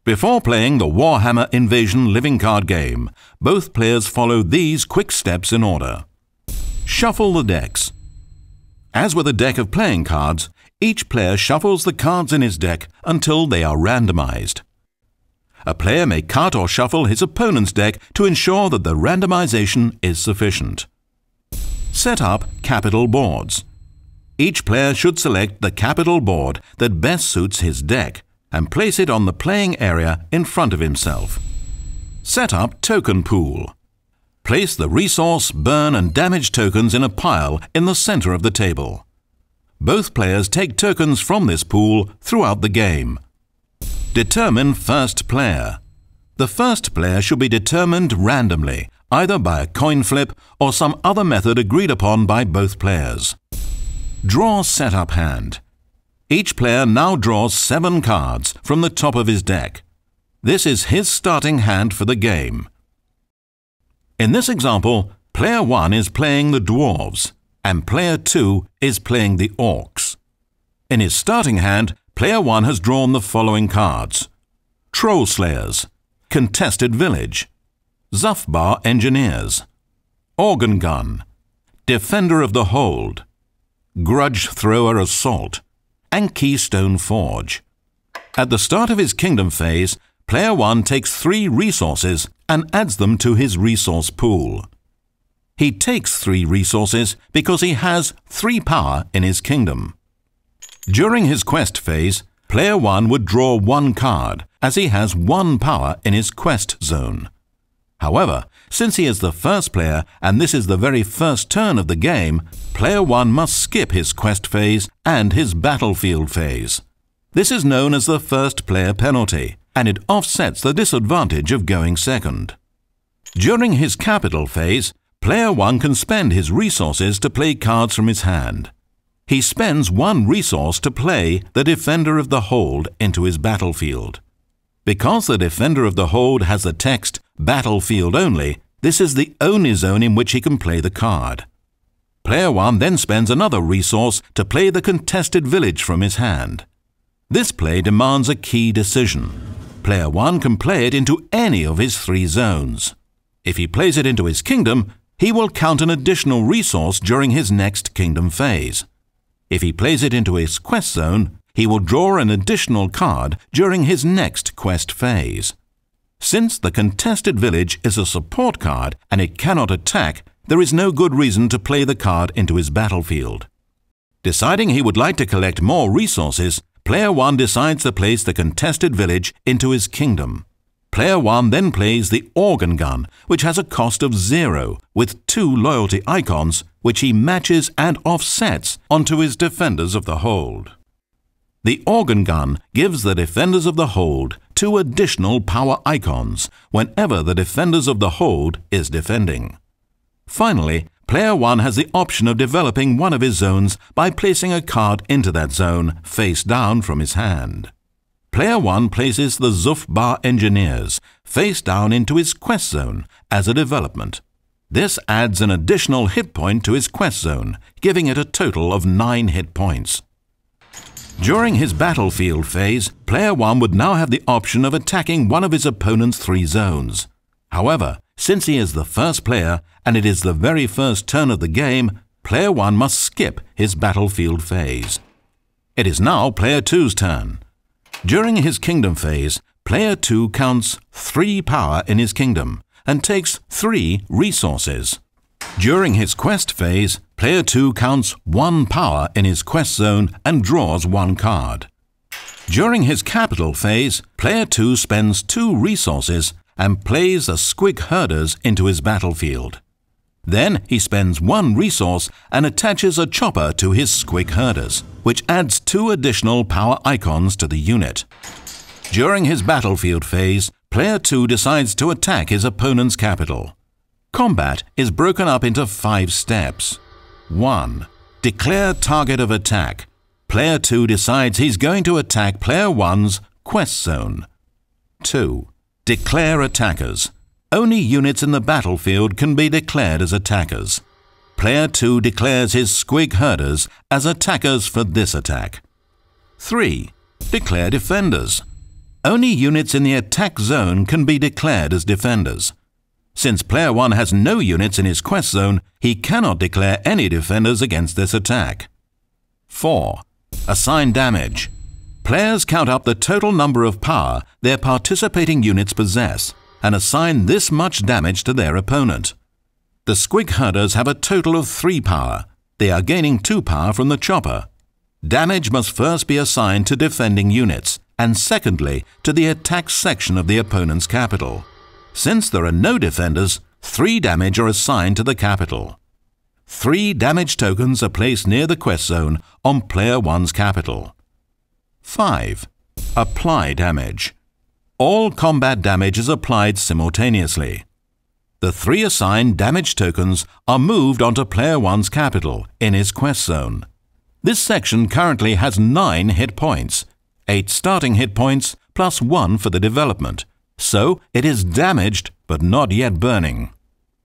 Before playing the Warhammer Invasion living card game, both players follow these quick steps in order. Shuffle the decks. As with a deck of playing cards, each player shuffles the cards in his deck until they are randomized. A player may cut or shuffle his opponent's deck to ensure that the randomization is sufficient. Set up capital boards. Each player should select the capital board that best suits his deck and place it on the playing area in front of himself. Set up token pool. Place the resource, burn and damage tokens in a pile in the center of the table. Both players take tokens from this pool throughout the game. Determine first player. The first player should be determined randomly, either by a coin flip or some other method agreed upon by both players. Draw setup hand. Each player now draws 7 cards from the top of his deck. This is his starting hand for the game. In this example, player 1 is playing the dwarves and player 2 is playing the orcs. In his starting hand, player 1 has drawn the following cards: Troll Slayers, Contested Village, Zufbar Engineers, Organ Gun, Defender of the Hold, Grudge Thrower Assault, and Keystone Forge. At the start of his kingdom phase, player 1 takes 3 resources and adds them to his resource pool. He takes 3 resources because he has 3 power in his kingdom. During his quest phase, player 1 would draw 1 card as he has 1 power in his quest zone. However, since he is the first player and this is the very first turn of the game, player 1 must skip his quest phase and his battlefield phase. This is known as the first player penalty, and it offsets the disadvantage of going second. During his capital phase, player 1 can spend his resources to play cards from his hand. He spends 1 resource to play the Defender of the Hold into his battlefield. Because the Defender of the Hold has the text Battlefield Only, this is the only zone in which he can play the card. Player 1 then spends another resource to play the Contested Village from his hand. This play demands a key decision. Player 1 can play it into any of his 3 zones. If he plays it into his kingdom, he will count an additional resource during his next kingdom phase. If he plays it into his quest zone, he will draw an additional card during his next quest phase. Since the Contested Village is a support card and it cannot attack, there is no good reason to play the card into his battlefield. Deciding he would like to collect more resources, player 1 decides to place the Contested Village into his kingdom. Player 1 then plays the Organ Gun, which has a cost of 0, with 2 loyalty icons, which he matches and offsets onto his Defenders of the Hold. The Organ Gun gives the Defenders of the Hold 2 additional power icons whenever the Defenders of the Hold is defending. Finally, player 1 has the option of developing one of his zones by placing a card into that zone face down from his hand. Player 1 places the Zufbar Engineers face down into his quest zone as a development. This adds an additional hit point to his quest zone, giving it a total of 9 hit points. During his battlefield phase, player 1 would now have the option of attacking one of his opponent's 3 zones. However, since he is the first player and it is the very first turn of the game, player 1 must skip his battlefield phase. It is now player 2's turn. During his kingdom phase, player 2 counts 3 power in his kingdom and takes 3 resources. During his quest phase, player 2 counts 1 power in his quest zone and draws 1 card. During his capital phase, player 2 spends 2 resources and plays the Squig Herders into his battlefield. Then he spends 1 resource and attaches a chopper to his Squig Herders, which adds 2 additional power icons to the unit. During his battlefield phase, player 2 decides to attack his opponent's capital. Combat is broken up into 5 steps. 1. Declare target of attack. Player 2 decides he's going to attack player 1's quest zone. 2. Declare attackers. Only units in the battlefield can be declared as attackers. Player 2 declares his Squig Herders as attackers for this attack. 3. Declare defenders. Only units in the attack zone can be declared as defenders. Since Player 1 has no units in his quest zone, he cannot declare any defenders against this attack. 4. Assign damage. Players count up the total number of power their participating units possess and assign this much damage to their opponent. The Squig Herders have a total of 3 power. They are gaining 2 power from the chopper. Damage must first be assigned to defending units, and secondly to the attack section of the opponent's capital. Since there are no defenders, 3 damage are assigned to the capital. 3 damage tokens are placed near the quest zone on Player 1's capital. 5. Apply damage. All combat damage is applied simultaneously. The 3 assigned damage tokens are moved onto Player 1's capital in his quest zone. This section currently has 9 hit points, 8 starting hit points plus 1 for the development, so it is damaged but not yet burning.